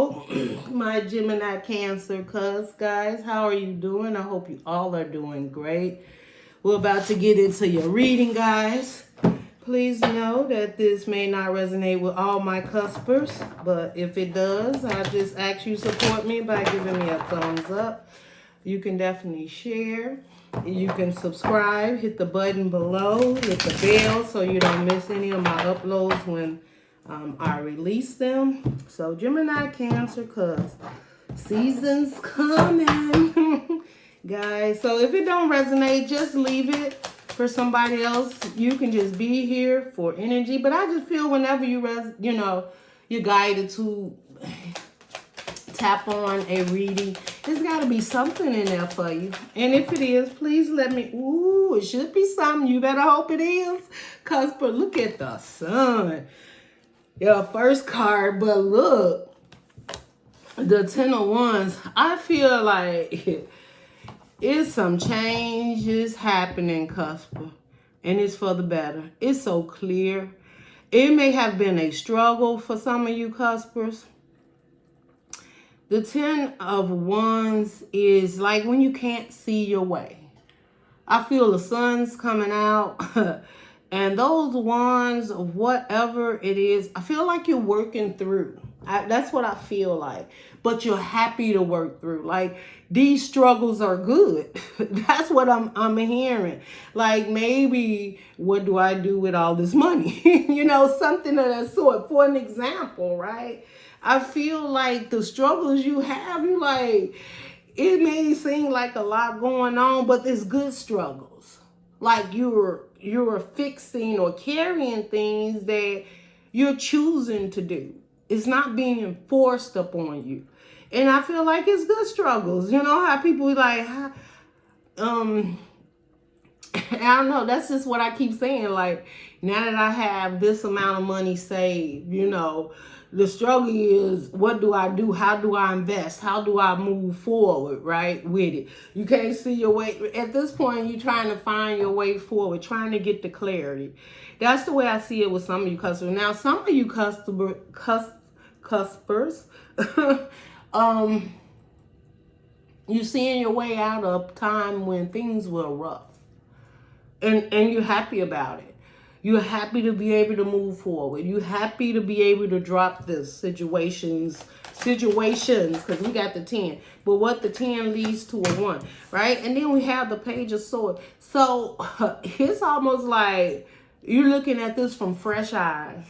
Hello, my Gemini Cancer Cusp guys. How are you doing? I hope you all are doing great. We're about to get into your reading, guys. Please know that this may not resonate with all my cuspers, but if it does, I just ask you support me by giving me a thumbs up. You can definitely share. You can subscribe, hit the button below, hit the bell so you don't miss any of my uploads when I release them. So Gemini Cancer Cusp, season's coming. Guys, so if it don't resonate, just leave it for somebody else. You can just be here for energy. But I just feel whenever you're guided to tap on a reading, there's got to be something in there for you. And if it is, please let me. Ooh, it should be something. You better hope it is. Cusper, look at the sun. Your first card, but look, the 10 of Wands. I feel like it's some changes happening, Cusper, and it's for the better. It's so clear. It may have been a struggle for some of you Cuspers. The 10 of Wands is like when you can't see your way. I feel the sun's coming out. And those wands, whatever it is, I feel like you're working through. That's what I feel like. But you're happy to work through. Like, these struggles are good. That's what I'm hearing. Like, maybe, what do I do with all this money? Something of that sort. For an example, right? I feel like the struggles you have, it may seem like a lot going on, but there's good struggles. Like you're fixing or carrying things that you're choosing to do. It's not being forced upon you. And I feel like it's good struggles. You know how people like, I don't know. That's just what I keep saying. Like, now that I have this amount of money saved, the struggle is, what do I do? How do I invest? How do I move forward, right, with it? You can't see your way. At this point, you're trying to find your way forward, trying to get the clarity. That's the way I see it with some of you customers. Now, some of you cuspers, you're seeing your way out of time when things were rough. And you're happy about it. You're happy to be able to move forward. You're happy to be able to drop this situations, because we got the 10. But what the 10 leads to a 1, right? And then we have the Page of Swords. So it's almost like you're looking at this from fresh eyes.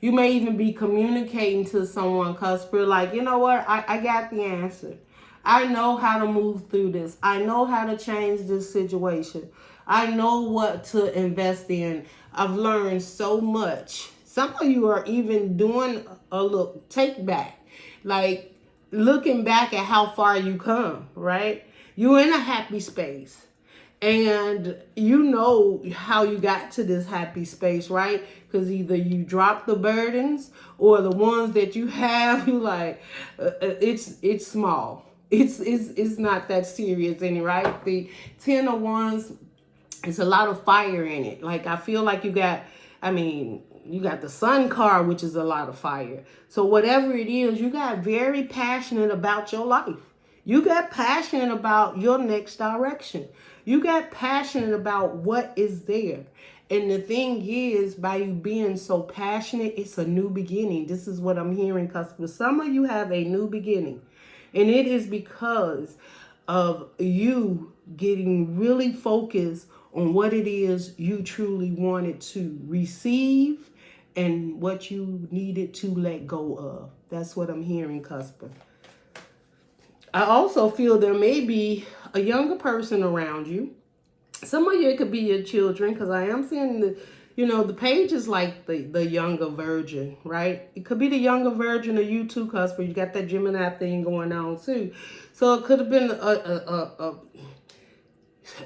You may even be communicating to someone, Cusper, like, you know what? I got the answer. I know how to move through this. I know how to change this situation. I know what to invest in. I've learned so much. Some of you are even doing a look, take back. Like, looking back at how far you come, right? You're in a happy space. And you know how you got to this happy space, right? Because either you drop the burdens or the ones that you have, you like, it's small. It's not that serious any, right? The 10 of Wands, it's a lot of fire in it. Like, I feel like you got the Sun card, which is a lot of fire. So whatever it is, you got very passionate about your life. You got passionate about your next direction. You got passionate about what is there. And the thing is, by you being so passionate, it's a new beginning. This is what I'm hearing, customers. Some of you have a new beginning. And it is because of you getting really focused on what it is you truly wanted to receive and what you needed to let go of. That's what I'm hearing, Cusper. I also feel there may be a younger person around you. Some of you, it could be your children, because I am seeing the page is like the younger virgin, right? It could be the younger virgin of you too, Cusper. You got that Gemini thing going on too. So it could have been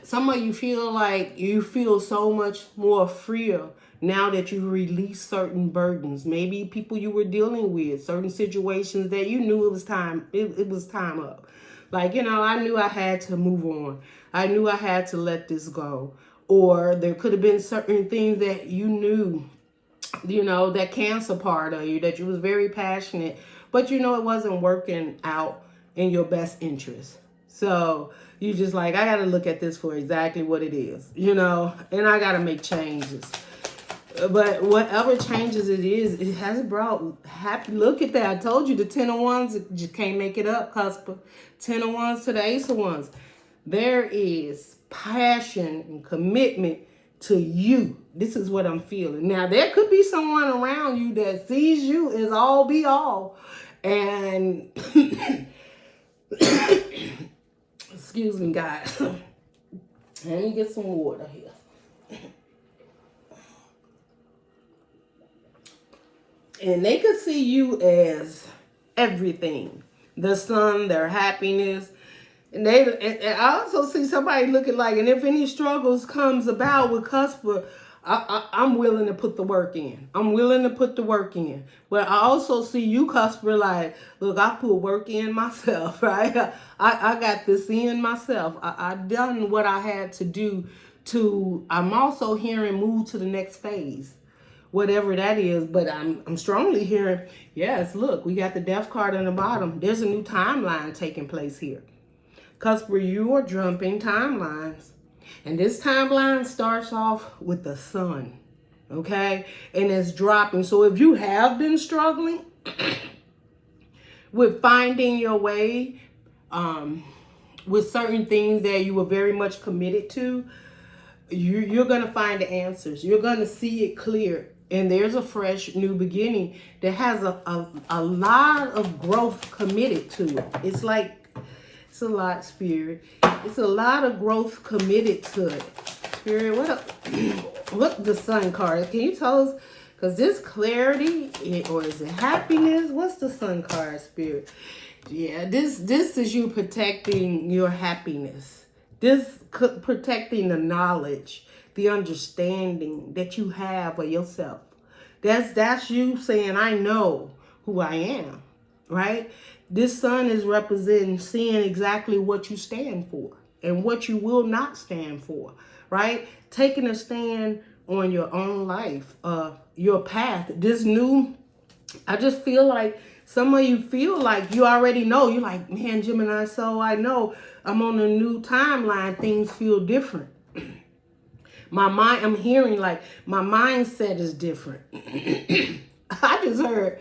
some of you feel like you feel so much more freer now that you release certain burdens. Maybe people you were dealing with, certain situations that you knew it was time. It was time up. Like, I knew I had to move on. I knew I had to let this go. Or there could have been certain things that you knew you know, that Cancer part of you, that you was very passionate, but you know it wasn't working out in your best interest. So you just like, I got to look at this for exactly what it is, you know, and I got to make changes. But whatever changes it is, it has brought happy. Look at that. I told you the 10 of Wands, you can't make it up, Cusp. 10 of Wands to the Ace of Wands. There is passion and commitment to you. This is what I'm feeling. Now, there could be someone around you that sees you as all be all. And, excuse me, guys. Let me get some water here. And they could see you as everything. The sun, their happiness. And I also see somebody looking like, and if any struggles comes about with Cusper, I'm willing to put the work in. I'm willing to put the work in. But I also see you, Cusper, like, look, I put work in myself, right? I got this in myself. I done what I had to do I'm also hearing move to the next phase. Whatever that is, but I'm strongly hearing, yes, look, we got the death card on the bottom. There's a new timeline taking place here. Cusper, you are jumping timelines. And this timeline starts off with the sun, okay? And it's dropping. So if you have been struggling with finding your way, with certain things that you were very much committed to, you're going to find the answers. You're going to see it clear. And there's a fresh new beginning that has a lot of growth committed to it. It's like, it's a lot, Spirit. It's a lot of growth committed to it. Spirit, what the Sun card? Can you tell us? Because this clarity, or is it happiness? What's the Sun card, Spirit? Yeah, this is you protecting your happiness. This protecting the knowledge, the understanding that you have of yourself. That's you saying, I know who I am, right? This sun is representing seeing exactly what you stand for and what you will not stand for, right? Taking a stand on your own life, your path. I just feel like some of you feel like you already know. You're like, man, Gemini, so I know I'm on a new timeline. Things feel different. I'm hearing like my mindset is different. I just heard,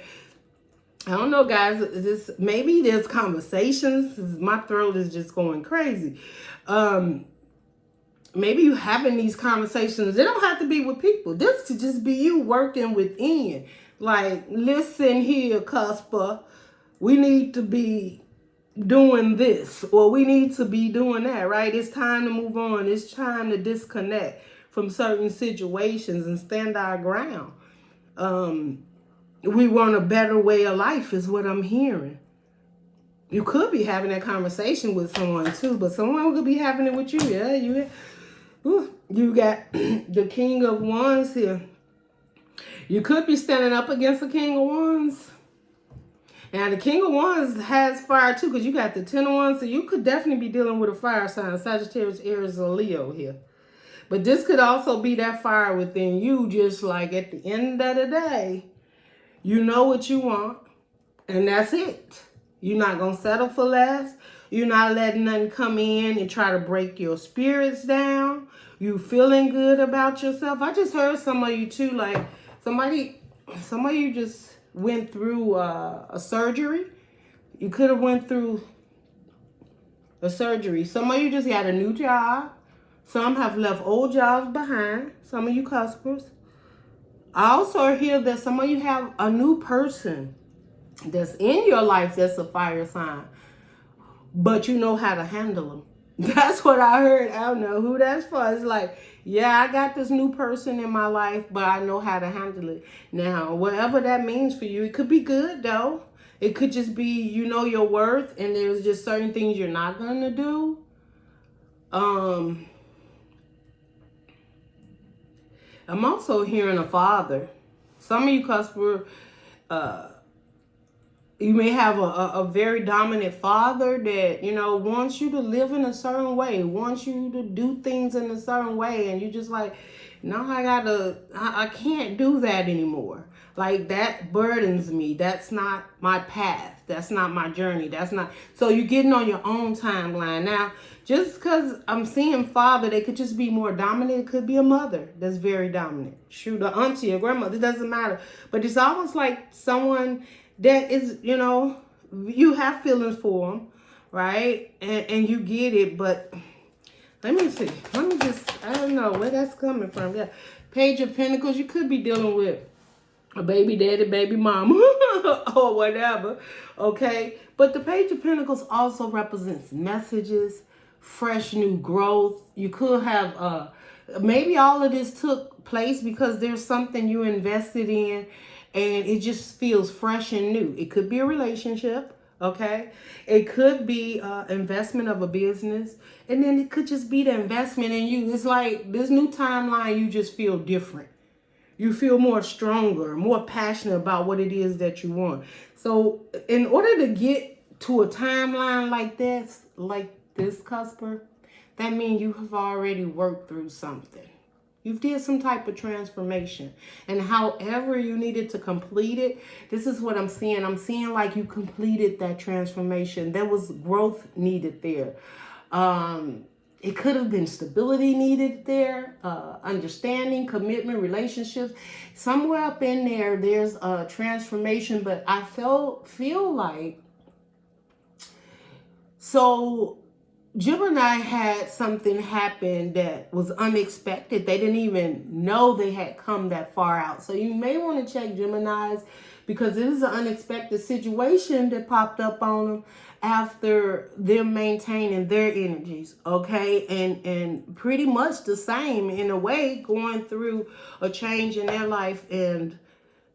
I don't know, guys, maybe there's conversations. My throat is just going crazy. Maybe you having these conversations. They don't have to be with people. This could just be you working within. Like, listen here, Cusper. We need to be doing this, or we need to be doing that, right? It's time to move on. It's time to disconnect from certain situations and stand our ground. We want a better way of life is what I'm hearing. You could be having that conversation with someone too, but someone could be having it with you. Yeah, you got the King of Wands here. You could be standing up against the King of Wands. Now, the King of Wands has fire too, because you got the 10 of Wands, so you could definitely be dealing with a fire sign, Sagittarius, Aries, or Leo here. But this could also be that fire within you, just like at the end of the day, you know what you want, and that's it. You're not going to settle for less. You're not letting nothing come in and try to break your spirits down. You feeling good about yourself. I just heard some of you too, like some of you just went through a surgery. You could have went through a surgery. Some of you just got a new job. Some have left old jobs behind. Some of you Cuspers. I also hear that some of you have a new person that's in your life that's a fire sign, but you know how to handle them. That's what I heard. I don't know who that's for. It's like, yeah, I got this new person in my life, but I know how to handle it. Now, whatever that means for you, it could be good though. It could just be, you know your worth, and there's just certain things you're not going to do. I'm also hearing a father. Some of you Cusper, you may have a very dominant father that, you know, wants you to live in a certain way, wants you to do things in a certain way. And you just like, Now I can't do that anymore. Like, that burdens me. That's not my path. That's not my journey. That's not. So you're getting on your own timeline. Now, just because I'm seeing father, they could just be more dominant. It could be a mother that's very dominant. Shoot, a auntie, a grandmother, it doesn't matter. But it's almost like someone that is, you know, you have feelings for them, right? And you get it, but let me see. Let me just, I don't know where that's coming from. Yeah. Page of Pentacles, you could be dealing with a baby daddy, baby mama, or whatever, okay? But the Page of Pentacles also represents messages, fresh new growth. You could have, maybe all of this took place because there's something you invested in and it just feels fresh and new. It could be a relationship, okay? It could be investment of a business, and then it could just be the investment in you. It's like this new timeline, you just feel different. You feel more stronger, more passionate about what it is that you want. So in order to get to a timeline like this, Cusper, that means you have already worked through something. You did some type of transformation. And however you needed to complete it, this is what I'm seeing. I'm seeing like you completed that transformation. There was growth needed there. It could have been stability needed there, understanding, commitment, relationships. Somewhere up in there, there's a transformation, but I feel like, so Gemini had something happen that was unexpected. They didn't even know they had come that far out. So you may want to check Geminis because it is an unexpected situation that popped up on them after them maintaining their energies, okay? And pretty much the same in a way, going through a change in their life, and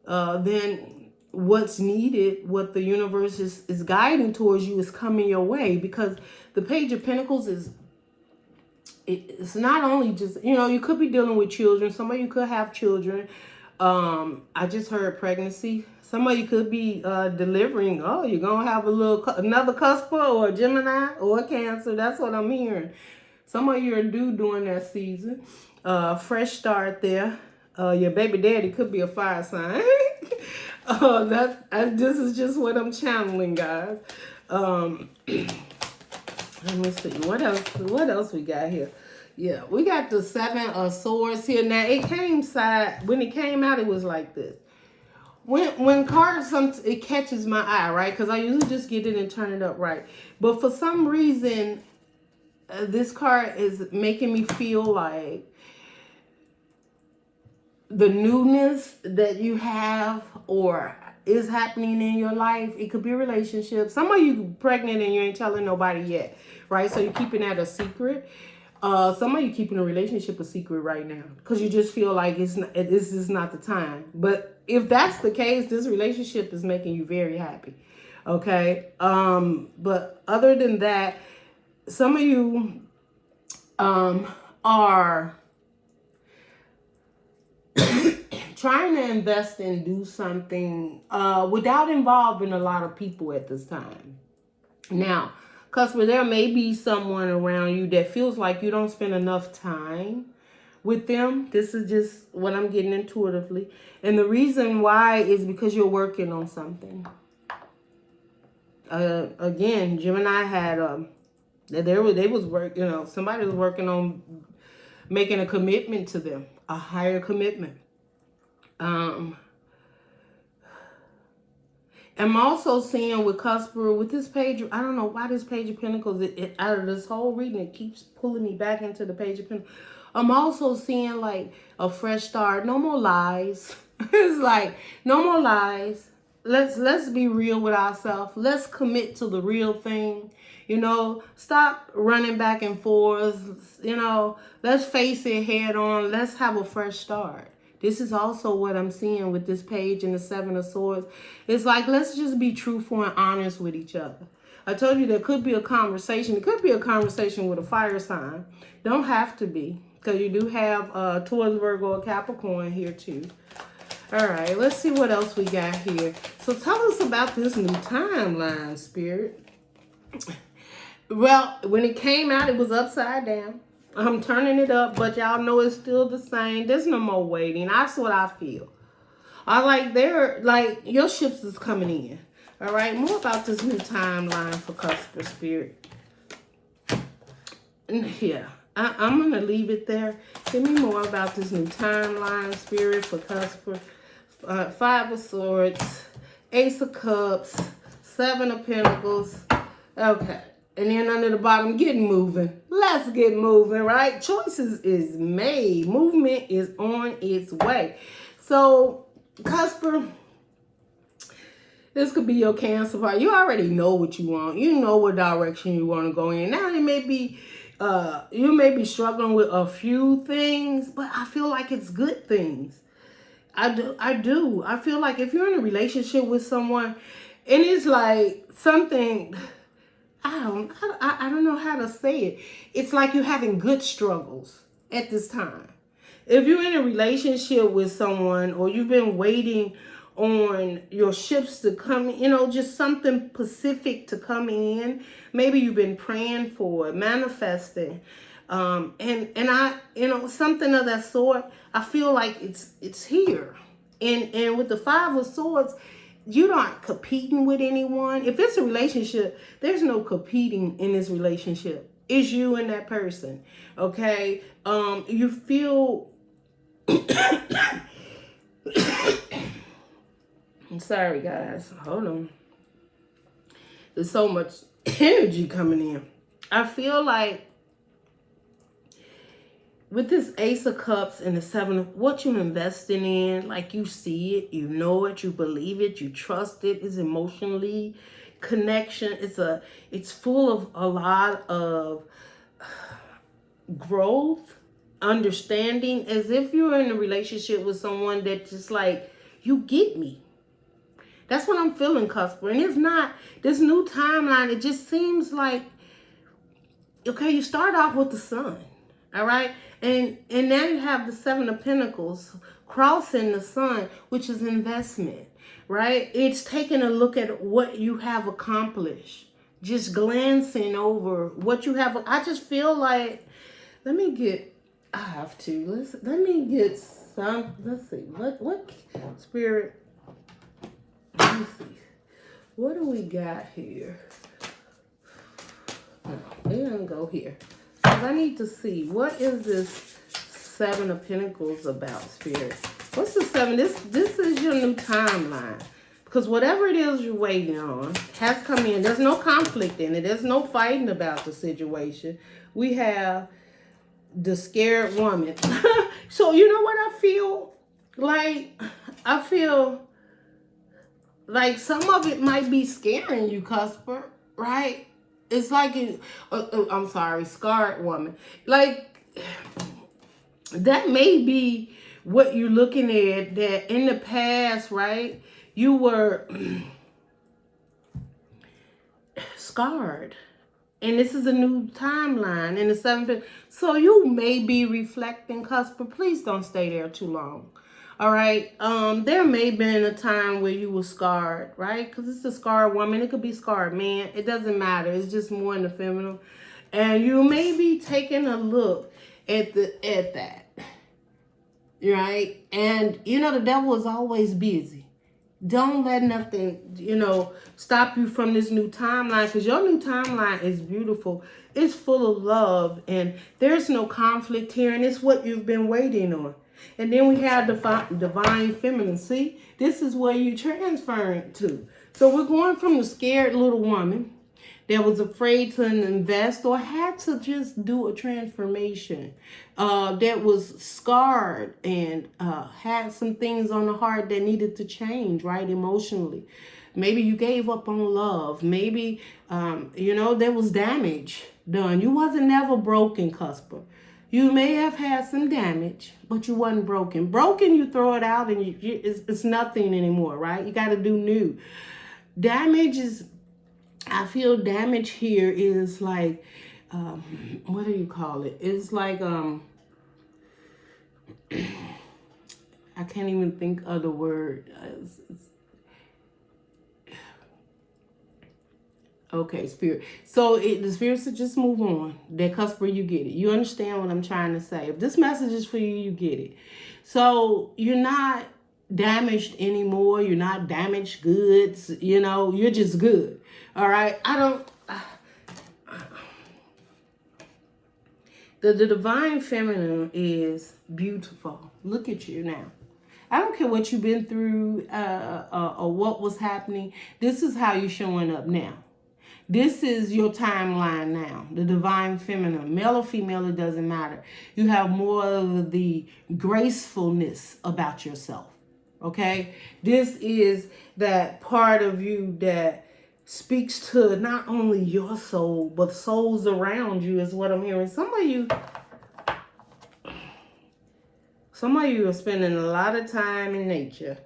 then what's needed, what the universe is guiding towards you is coming your way. Because the Page of Pentacles it's not only just, you know, you could be dealing with children. Some of you could have children. I just heard pregnancy. Some of you could be delivering. Oh, you're going to have another Cusp or a Gemini or a Cancer. That's what I'm hearing. Some of you are due during that season. Fresh start there. Your baby daddy could be a fire sign. This is just what I'm channeling, guys. Let me see. What else we got here? Yeah, we got the 7 of Swords here. Now, when it came out, it was like this. When cards, it catches my eye, right? Because I usually just get it and turn it up right. But for some reason, this card is making me feel like the newness that you have or is happening in your life. It could be a relationship. Some of you pregnant and you ain't telling nobody yet, right? So you're keeping that a secret. Some of you keeping a relationship a secret right now because you just feel like this is not the time. But if that's the case, this relationship is making you very happy, okay? But other than that, some of you are trying to invest and do something without involving a lot of people at this time. Now, Cusp, there may be someone around you that feels like you don't spend enough time with them. This is just what I'm getting intuitively. And the reason why is because you're working on something. Again, Gemini had somebody was working on making a commitment to them, a higher commitment. I'm also seeing with Cusper, with this page, I don't know why this Page of Pentacles, out of this whole reading, it keeps pulling me back into the Page of Pentacles. I'm also seeing like a fresh start. No more lies. It's like, no more lies. Let's be real with ourselves. Let's commit to the real thing. You know, stop running back and forth. You know, let's face it head on. Let's have a fresh start. This is also what I'm seeing with this page and the 7 of Swords. It's like, let's just be truthful and honest with each other. I told you there could be a conversation. It could be a conversation with a fire sign. Don't have to be, because you do have Taurus, Virgo, or Capricorn here too. All right, let's see what else we got here. So tell us about this new timeline, Spirit. Well, when it came out, it was upside down. I'm turning it up, but y'all know it's still the same. There's no more waiting. That's what I feel. I like your ships is coming in. All right, more about this new timeline for Cusp Spirit. Yeah, I'm gonna leave it there. Give me more about this new timeline, Spirit, for Cusp. Five of Swords, Ace of Cups, Seven of Pentacles. Okay. And then under the bottom, get moving. Let's get moving, right? Choices is made. Movement is on its way. So, Cusper, this could be your Cancer part. You already know what you want. You know what direction you want to go in. Now, it may be, you may be struggling with a few things, but I feel like it's good things. I do. I feel like if you're in a relationship with someone, and it's like something... I don't know how to say it. It's like you're having good struggles at this time. If you're in a relationship with someone, or you've been waiting on your ships to come, just something specific to come in. Maybe you've been praying for it, manifesting. And I, something of that sort. I feel like it's here. And with the Five of Swords, you're not competing with anyone. If it's a relationship, there's no competing in this relationship. It's you and that person. Okay? You feel... I'm sorry, guys. Hold on. There's so much energy coming in. I feel like with this Ace of Cups and the Seven of, what you're investing in, like you see it, you know it, you believe it, you trust it, is emotionally connection. It's full of a lot of growth, understanding, as if you're in a relationship with someone that just like, you get me. That's what I'm feeling, Cusper. And it's not this new timeline. It just seems like, okay, you start off with the Sun. All right. And now you have the Seven of Pentacles crossing the Sun, which is investment, right? It's taking a look at what you have accomplished, just glancing over what you have. I just feel like, let me get some, let's see, what Spirit, let me see, what do we got here? No, it doesn't go here. I need to see, what is this Seven of Pentacles about, Spirit? What's the Seven? This is your new timeline. Because whatever it is you're waiting on has come in. There's no conflict in it. There's no fighting about the situation. We have the scared woman. So you know what I feel? Like, I feel like some of it might be scaring you, Cusper, right? It's like, I'm sorry, scarred woman. Like, that may be what you're looking at, that in the past, right, you were scarred. And this is a new timeline in the seventh. So you may be reflecting, Cusper. Please don't stay there too long. All right. There may have been a time where you were scarred, right? Because it's a scarred woman. It could be scarred man. It doesn't matter. It's just more in the feminine. And you may be taking a look at that. Right? And the devil is always busy. Don't let nothing, stop you from this new timeline, because your new timeline is beautiful. It's full of love, and there's no conflict here, and it's what you've been waiting on. And then we have the divine feminine. See, this is where you're transferring to. So we're going from the scared little woman that was afraid to invest or had to just do a transformation, that was scarred and had some things on the heart that needed to change, right, emotionally. Maybe you gave up on love. Maybe, there was damage done. You wasn't never broken, Cusper. You may have had some damage, but you wasn't broken. Broken, you throw it out and it's nothing anymore, right? You got to do new. Damage is... I feel damage here is like, what do you call it? It's like, I can't even think of the word. Okay, Spirit. So the Spirit said just move on. That Cusper, you get it. You understand what I'm trying to say. If this message is for you, you get it. So you're not damaged anymore. You're not damaged goods. You know, you're just good. All right. The divine feminine is beautiful. Look at you now. I don't care what you've been through or what was happening. This is how you're showing up now. This is your timeline now. The divine feminine, male or female, it doesn't matter. You have more of the gracefulness about yourself. Okay? This is that part of you that speaks to not only your soul, but souls around you is what I'm hearing. Some of you are spending a lot of time in nature.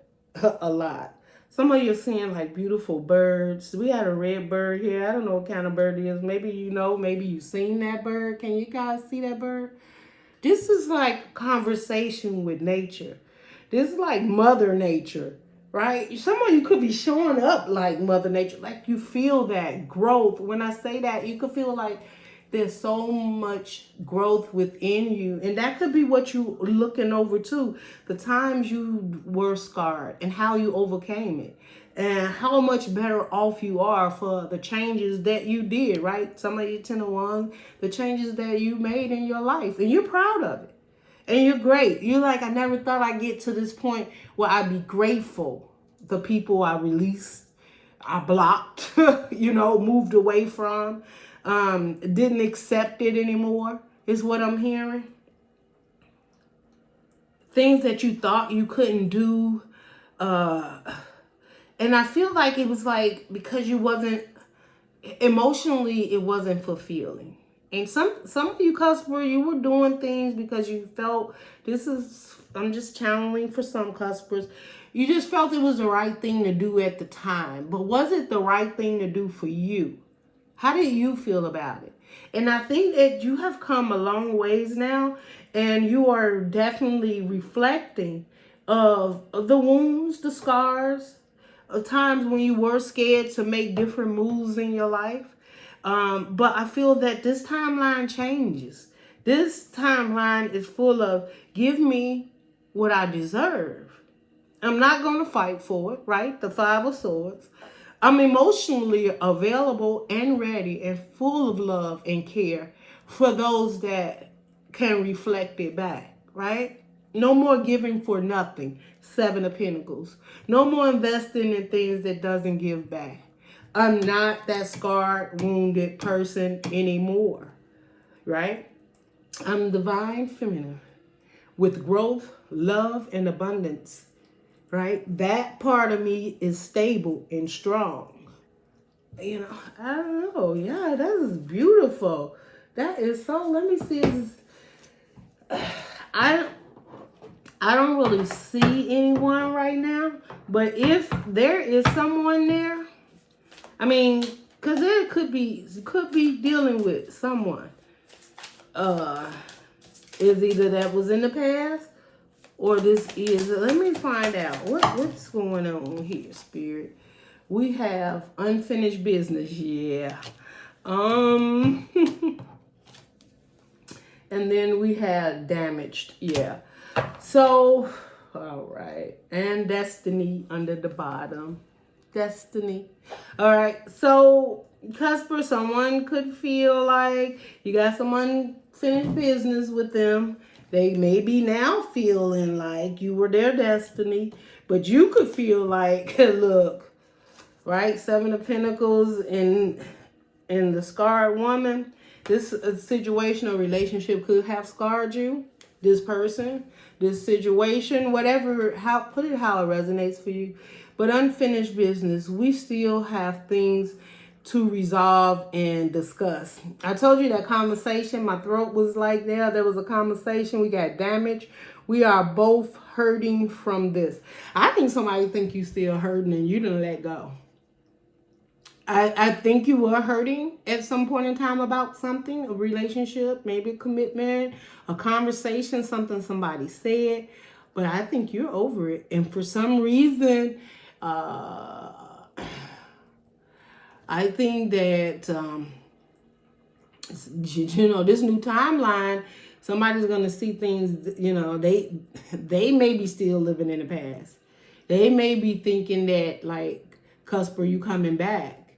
A lot. Some of you are seeing like beautiful birds. We had a red bird here. I don't know what kind of bird it is. Maybe you know, maybe you've seen that bird. Can you guys see that bird? This is like conversation with nature. This is like Mother Nature, right? Some of you could be showing up like Mother Nature. Like you feel that growth. When I say that, you could feel like there's so much growth within you. And that could be what you're looking over too. The times you were scarred and how you overcame it. And how much better off you are for the changes that you did, right? Some of you 10 to 1, the changes that you made in your life. And you're proud of it. And you're great. You're like, I never thought I'd get to this point where I'd be grateful. The people I released, I blocked, moved away from. Didn't accept it anymore is what I'm hearing. Things that you thought you couldn't do. And I feel like it was like because you wasn't emotionally, it wasn't fulfilling. And some of you Cusper, you were doing things because you felt I'm just channeling for some Cuspers. You just felt it was the right thing to do at the time. But was it the right thing to do for you? How did you feel about it? And I think that you have come a long ways now, and you are definitely reflecting of the wounds, the scars, of times when you were scared to make different moves in your life. But I feel that this timeline changes. This timeline is full of give me what I deserve. I'm not going to fight for it, right? The 5 of Swords. I'm emotionally available and ready and full of love and care for those that can reflect it back, right? No more giving for nothing. 7 of Pentacles. No more investing in things that doesn't give back. I'm not that scarred, wounded person anymore, right? I'm divine feminine with growth, love, and abundance. Right? That part of me is stable and strong. I don't know. Yeah, that is beautiful. That is so, let me see. I don't really see anyone right now, but if there is someone there, because there could be dealing with someone. Is either that was in the past, or this is, let me find out what's going on here, Spirit. We have unfinished business, yeah. And then we have damaged, yeah. So, all right. And destiny under the bottom. Destiny. All right. So, Cusper, someone could feel like you got some unfinished business with them. They may be now feeling like you were their destiny, but you could feel like, look, right? 7 of Pentacles and the scarred woman. This situation or relationship could have scarred you. This person, this situation, whatever, put it how it resonates for you. But unfinished business, we still have things to resolve and discuss. I told you that conversation, my throat was like there was a conversation, we got damaged. We are both hurting from this. I think somebody think you still hurting and you didn't let go. I think you were hurting at some point in time about something, a relationship, maybe a commitment, a conversation, something somebody said, but I think you're over it. And for some reason, I think that, you know, this new timeline, somebody's going to see things, you know, they may be still living in the past. They may be thinking that, like, Cusper, you coming back,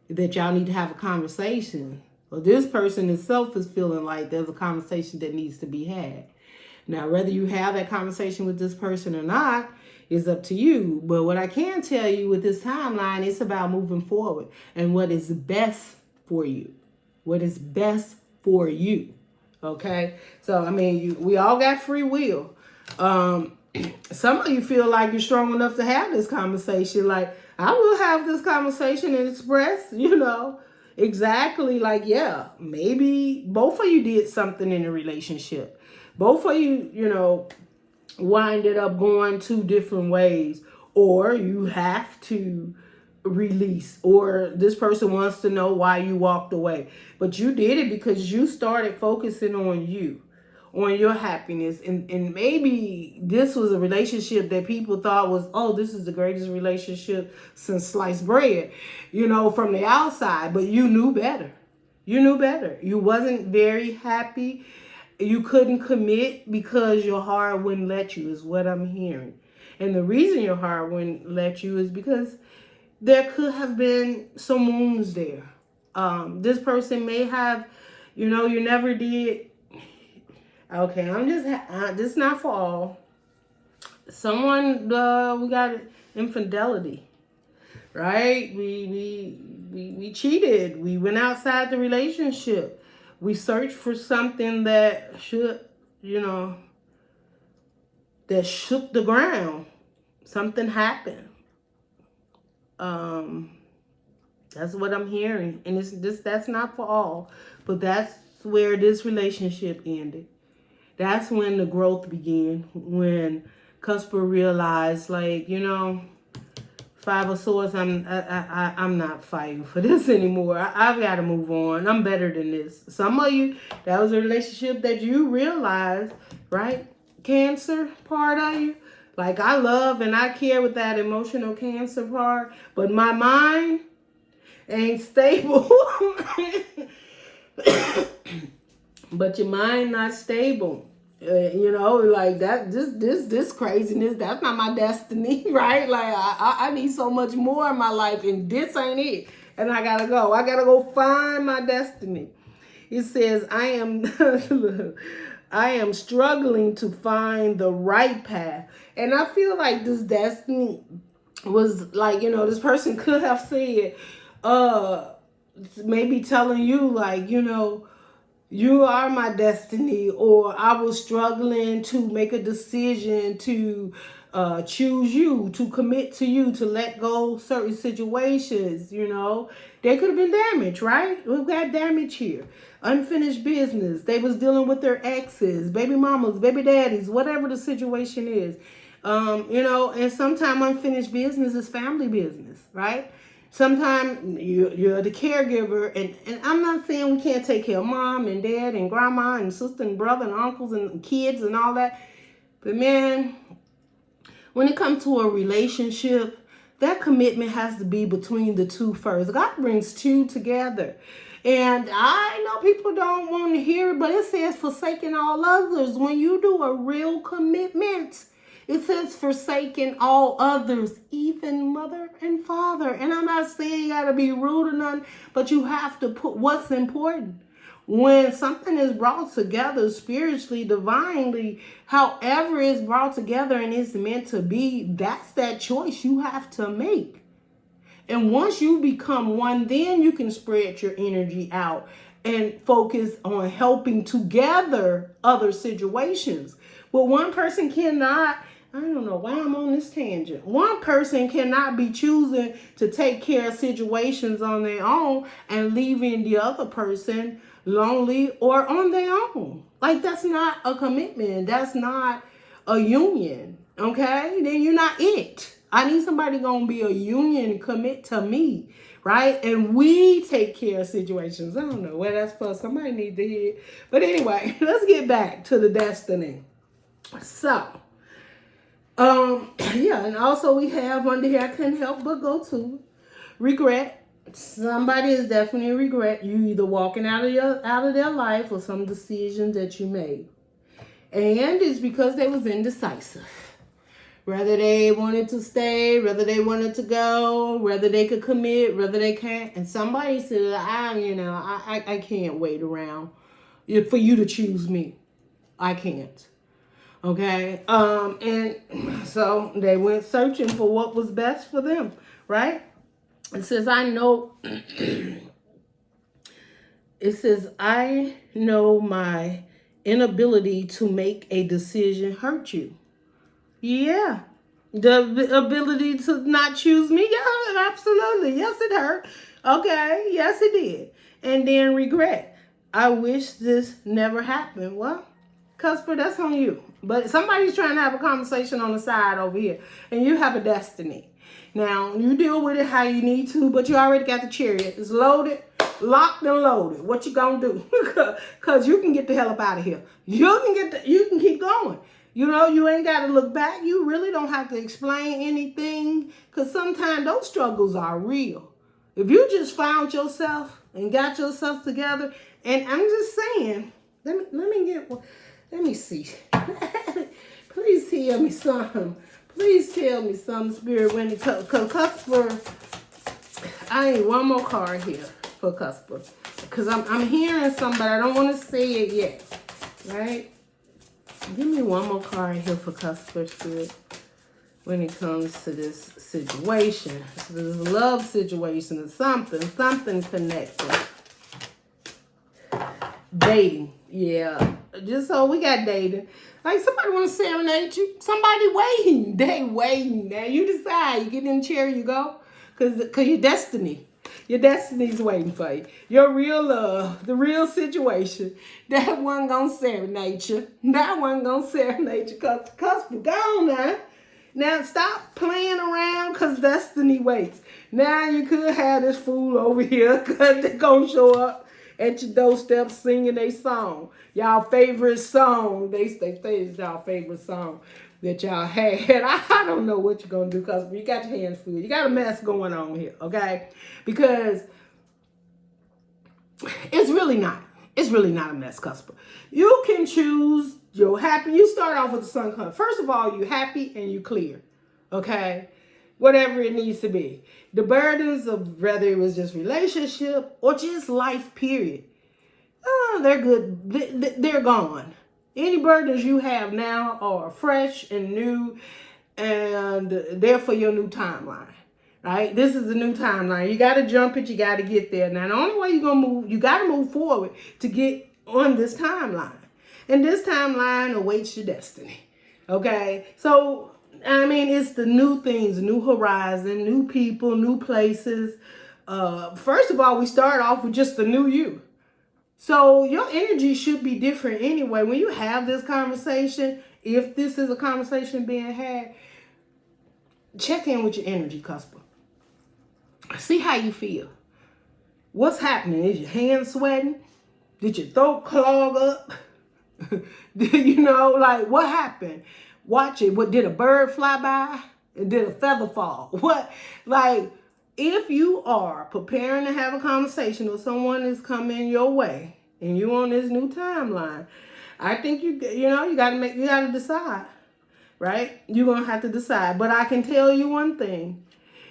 that y'all need to have a conversation. Well, this person itself is feeling like there's a conversation that needs to be had. Now, whether you have that conversation with this person or not is up to you. But what I can tell you with this timeline, it's about moving forward and what is best for you. What is best for you. Okay? So, I mean, we all got free will. Some of you feel like you're strong enough to have this conversation. Like, I will have this conversation and express, you know, exactly like, yeah, maybe both of you did something in a relationship. Both of you, you know, winded up going two different ways, or you have to release, or this person wants to know why you walked away. But you did it because you started focusing on you, on your happiness. And maybe this was a relationship that people thought was, oh, this is the greatest relationship since sliced bread, you know, from the outside. But you knew better. You knew better. You wasn't very happy. You couldn't commit because your heart wouldn't let you, is what I'm hearing. And the reason your heart wouldn't let you is because there could have been some wounds there. This person may have, you know, you never did. Okay, I'm just, this is not for all. Someone, we got infidelity, right? We cheated. We went outside the relationship. We searched for something that should, you know, that shook the ground. Something happened. That's what I'm hearing. And that's not for all. But that's where this relationship ended. That's when the growth began. When Cusper realized, like, you know, Five of Swords, I'm not fighting for this anymore. I've got to move on. I'm better than this. Some of you, that was a relationship that you realized, right? Cancer part of you. Like, I love and I care with that emotional Cancer part, but my mind ain't stable. But your mind not stable. You know, like that, this craziness, that's not my destiny, right? Like, I need so much more in my life, and this ain't it. And I gotta go find my destiny. It says, I am struggling to find the right path. And I feel like this destiny was like, you know, this person could have said, maybe telling you, like, you know, you are my destiny, or I was struggling to make a decision to choose you, to commit to you, to let go certain situations, you know. They could have been damaged, right? We've got damage here. Unfinished business. They was dealing with their exes, baby mamas, baby daddies, whatever the situation is. You know, and sometimes unfinished business is family business, right? Sometimes you're the caregiver, and I'm not saying we can't take care of mom and dad and grandma and sister and brother and uncles and kids and all that. But man, when it comes to a relationship, that commitment has to be between the two first. God brings two together. And I know people don't want to hear it, but it says forsaking all others. When you do a real commitment, it says forsaking all others, even mother and father. And I'm not saying you got to be rude or nothing, but you have to put what's important. When something is brought together spiritually, divinely, however it's brought together and it's meant to be, that's that choice you have to make. And once you become one, then you can spread your energy out and focus on helping together other situations. But one person cannot, I don't know why I'm on this tangent. One person cannot be choosing to take care of situations on their own and leaving the other person lonely or on their own. Like, that's not a commitment. That's not a union. Okay? Then you're not it. I need somebody gonna be a union, commit to me, right? And we take care of situations. I don't know where that's for. Somebody needs to hear. But anyway, let's get back to the destiny. So, yeah, and also we have under here, I couldn't help but go to regret, somebody is definitely regret you either walking out of their life or some decision that you made. And it's because they was indecisive. Whether they wanted to stay, whether they wanted to go, whether they could commit, whether they can't. And somebody said, I can't wait around for you to choose me. I can't. Okay? And so they went searching for what was best for them, right? It says, I know my inability to make a decision hurt you. Yeah. The ability to not choose me? Yeah, absolutely. Yes, it hurt. Okay. Yes, it did. And then regret. I wish this never happened. Well, Cusper, that's on you. But somebody's trying to have a conversation on the side over here. And you have a destiny. Now, you deal with it how you need to, but you already got the Chariot. It's loaded, locked and loaded. What you gonna do? Because you can get the hell up out of here. You can keep going. You know, you ain't got to look back. You really don't have to explain anything, because sometimes those struggles are real. If you just found yourself and got yourself together, and I'm just saying, let me see. Please tell me something. Please tell me something, Spirit, when it comes. Because Cusper, I need one more card here for Cusper. Because I'm hearing something, but I don't want to say it yet. Right? Give me one more card here for Cusper, Spirit, when it comes to this situation. This love situation or something connected. Dating. Yeah. Just so we got dating. Like somebody want to serenade you. Somebody waiting. They waiting. Now you decide. You get in the chair, you go. Because your destiny. Your destiny's waiting for you. Your real love, the real situation, that one gonna serenade you. That one gonna serenade you. Cause go on now. Now stop playing around, because destiny waits. Now you could have this fool over here, because they're gonna show up at your doorstep singing a song. Y'all favorite song. They say it's y'all favorite song that y'all had. I don't know what you're going to do, because you got your hands full. You got a mess going on here, okay? Because it's really not a mess, Cusper. You can choose your happy. You start off with the sun color. First of all, you happy and you clear, okay? Whatever it needs to be. The burdens of whether it was just relationship or just life, period. They're good. They're gone. Any burdens you have now are fresh and new, and they're for your new timeline, right? This is the new timeline. You got to jump it. You got to get there. Now, the only way you're going to move, you got to move forward to get on this timeline. And this timeline awaits your destiny, okay? So, I mean, it's the new things, new horizon, new people, new places. First of all, we start off with just the new you. So your energy should be different anyway. When you have this conversation, if this is a conversation being had, check in with your energy, Cusper. See how you feel. What's happening? Is your hands sweating? Did your throat clog up? What happened? Watch it. What, did a bird fly by? Did a feather fall? What? If you are preparing to have a conversation or someone is coming your way and you on this new timeline, I think you gotta decide, right? You're gonna have to decide. But I can tell you one thing,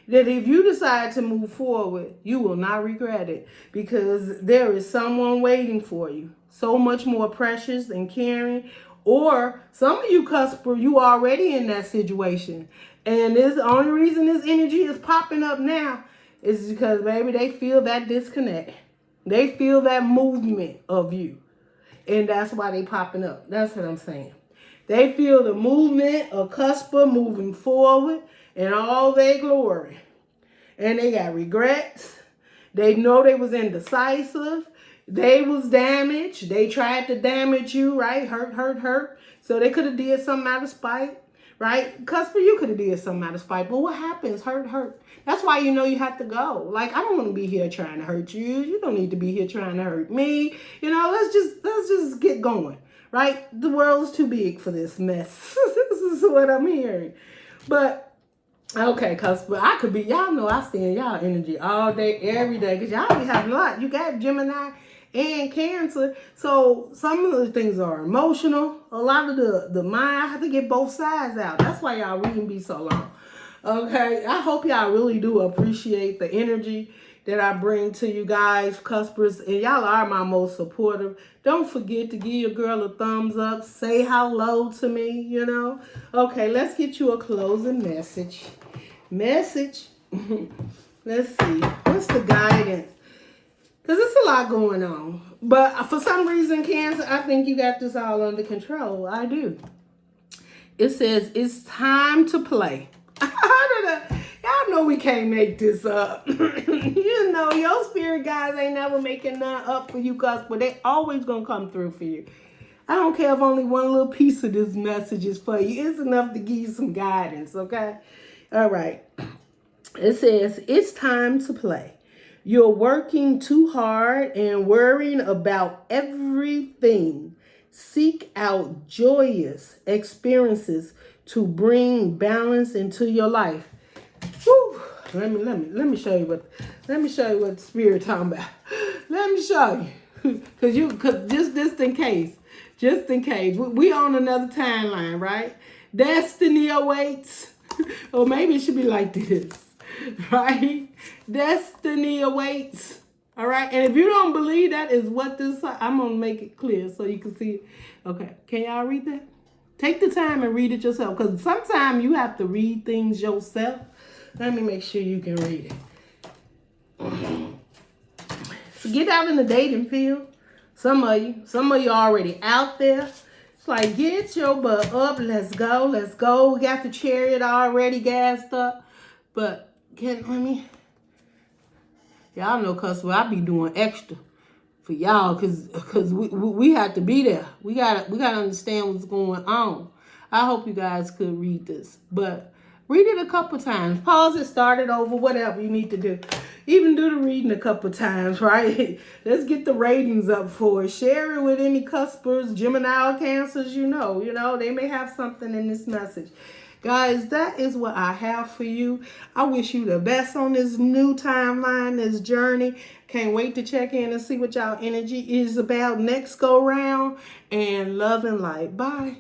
that if you decide to move forward, you will not regret it, because there is someone waiting for you, so much more precious and caring. Or some of you, Cusper, you already in that situation. And the only reason this energy is popping up now is because maybe they feel that disconnect. They feel that movement of you. And that's why they popping up. That's what I'm saying. They feel the movement of Cusper moving forward in all their glory. And they got regrets. They know they was indecisive. They was damaged. They tried to damage you, right? Hurt. So they could have did something out of spite, right? Cusper, you could have did something out of spite. But what happens? Hurt. That's why you have to go. I don't want to be here trying to hurt you. You don't need to be here trying to hurt me. Let's just get going, right? The world's too big for this mess. This is what I'm hearing. But Okay, Cusp, I could be, y'all know I stay in y'all energy all day, every day, because y'all be having a lot. You got Gemini and Cancer, so some of the things are emotional. A lot of the mind, I have to get both sides out. That's why y'all reading be so long. Okay, I hope y'all really do appreciate the energy that I bring to you guys, Cuspers, and y'all are my most supportive. Don't forget to give your girl a thumbs up. Say hello to me, you know. Okay, let's get you a closing message. Let's see. What's the guidance? Because it's a lot going on. But for some reason, Cancer, I think you got this all under control. I do. It says, it's time to play. Y'all know we can't make this up. You know, your spirit guys ain't never making none up for you, guys, but they always gonna come through for you. I don't care if only one little piece of this message is for you. It's enough to give you some guidance, okay? All right. It says, it's time to play. You're working too hard and worrying about everything. Seek out joyous experiences to bring balance into your life. Whew. Let me show you what the spirit talking about. Let me show you. Cause just in case. We on another timeline, right? Destiny awaits. Or maybe it should be like this. Right? Destiny awaits. All right. And if you don't believe that is what this, I'm going to make it clear so you can see it. Okay. Can y'all read that? Take the time and read it yourself. Because sometimes you have to read things yourself. Let me make sure you can read it. So get out in the dating field. Some of you already out there. It's like, get your butt up. Let's go. We got the Chariot already gassed up. But y'all know, Cusp, I be doing extra for y'all because we have to be there. We gotta understand what's going on. I hope you guys could read this, but read it a couple times. Pause it, start it over, whatever you need to do. Even do the reading a couple times, right? Let's get the ratings up for it. Share it with any Cuspers, Gemini, or Cancers you know. They may have something in this message. Guys, that is what I have for you. I wish you the best on this new timeline, this journey. Can't wait to check in and see what y'all energy is about next go round. And love and light. Bye.